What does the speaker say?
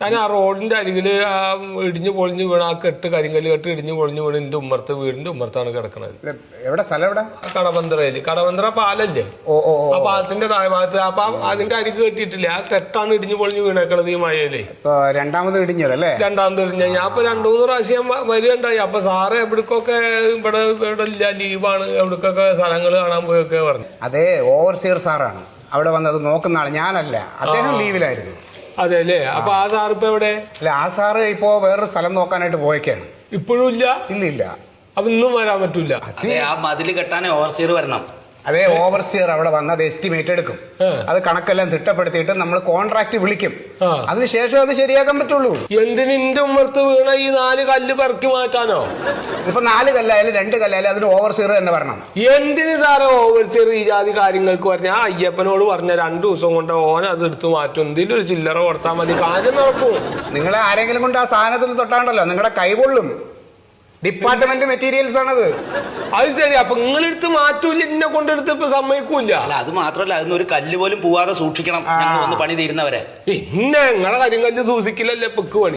ഞാൻ ആ റോഡിന്റെ അരികില് ഇടിഞ്ഞു പൊളിഞ്ഞു വീണ ആ കരിങ്കല്ല് കെട്ട് ഇടിഞ്ഞു പൊളിഞ്ഞു വീണ് എന്റെ വീടിന്റെ ഉമ്മർത്താണ് കിടക്കണത്. എവിടെ സ്ഥലം? എവിടെ? കടവന്ത്രയില്. കടവന്ത്ര പാലല്ലേ, ആ പാലത്തിന്റെ താഴെ ഭാഗത്ത്. അപ്പൊ അതിന്റെ അരിക് കെട്ടിയിട്ടില്ല, ആ കെട്ടാണ് ഇടിഞ്ഞു പൊളിഞ്ഞു വീണേക്കണത് ഈ മഴയില്. രണ്ടാമത് ഇടിഞ്ഞതല്ലേ? രണ്ടാമത് ഇടിഞ്ഞ. ഞാൻ ഇപ്പൊ 2-3 പ്രാവശ്യം വരികയുണ്ടായി. അപ്പൊ സാറ് എവിടേക്കൊക്കെ ഇവിടെ ഇല്ല, ലീവാണ്, എവിടേക്കൊക്കെ സ്ഥലങ്ങൾ കാണാൻ പോയൊക്കെ പറഞ്ഞു. അതെ, ഓവർസിയർ സാറാണ് അവിടെ വന്നത് നോക്കുന്ന ആള്, ഞാനല്ല. അദ്ദേഹം ലീവിലായിരുന്നു. അതെ അല്ലേ? അപ്പൊ ആ സാർ ഇപ്പൊ എവിടെ? അല്ല, ആ സാറ് ഇപ്പോ വേറൊരു സ്ഥലം നോക്കാനായിട്ട് പോയേക്കാണ്. ഇപ്പോഴും ഇല്ല? ഇല്ല. അപ്പൊ ഇന്നും വരാൻ പറ്റൂല. ആ മതില് കെട്ടാൻ ഓവർസിയർ വരണം. അതെ, ഓവർസിയർ അവിടെ വന്ന് അത് എസ്റ്റിമേറ്റ് എടുക്കും. അത് കണക്കെല്ലാം തിട്ടപ്പെടുത്തിയിട്ട് നമ്മൾ കോൺട്രാക്ട് വിളിക്കും. അതിനുശേഷം അത് ശരിയാക്കാൻ പറ്റുള്ളൂ. എന്തിന് എന്റെ ഉമ്മർത്ത് വീണ ഈ 4 കല്ല് പെറുക്കി മാറ്റാനോ? ഇപ്പൊ 4 കല്ലായാലും 2 കല്ലായാലും അതിന് ഓവർസിയർ തന്നെ വരണം. എന്തിന് സാറേ ഓവർസിയർ ഈ ജാതി കാര്യങ്ങൾക്ക് പറഞ്ഞ? ആ അയ്യപ്പനോട് പറഞ്ഞ 2 ദിവസം കൊണ്ട് ഓന അത് എടുത്തു മാറ്റും. എന്തെങ്കിലും ഒരു ചില്ലറ കൊടുത്താൽ മതി, കാര്യം നടക്കും. നിങ്ങളെ ആരെങ്കിലും കൊണ്ട് ആ സാധനത്തിൽ തൊട്ടാണ്ടല്ലോ നിങ്ങളുടെ കൈ പൊള്ളും. ഡിപ്പാർട്ട്മെന്റ് മെറ്റീരിയൽസ് ആണത്. അത് ശരി. അപ്പൊ നിങ്ങളെടുത്ത് മാറ്റൂല, എന്നെ കൊണ്ടെടുത്ത് ഇപ്പൊ സമ്മതിക്കൂല. അല്ല, അത് മാത്രല്ല, അതിന് ഒരു കല്ല് പോലും പോവാതെ സൂക്ഷിക്കണം. പണി തീരുന്നവരെ പിന്നെ നിങ്ങളെ കരിങ്കല്ല് സൂക്ഷിക്കില്ലല്ലേ ഇപ്പൊക്ക് പണി.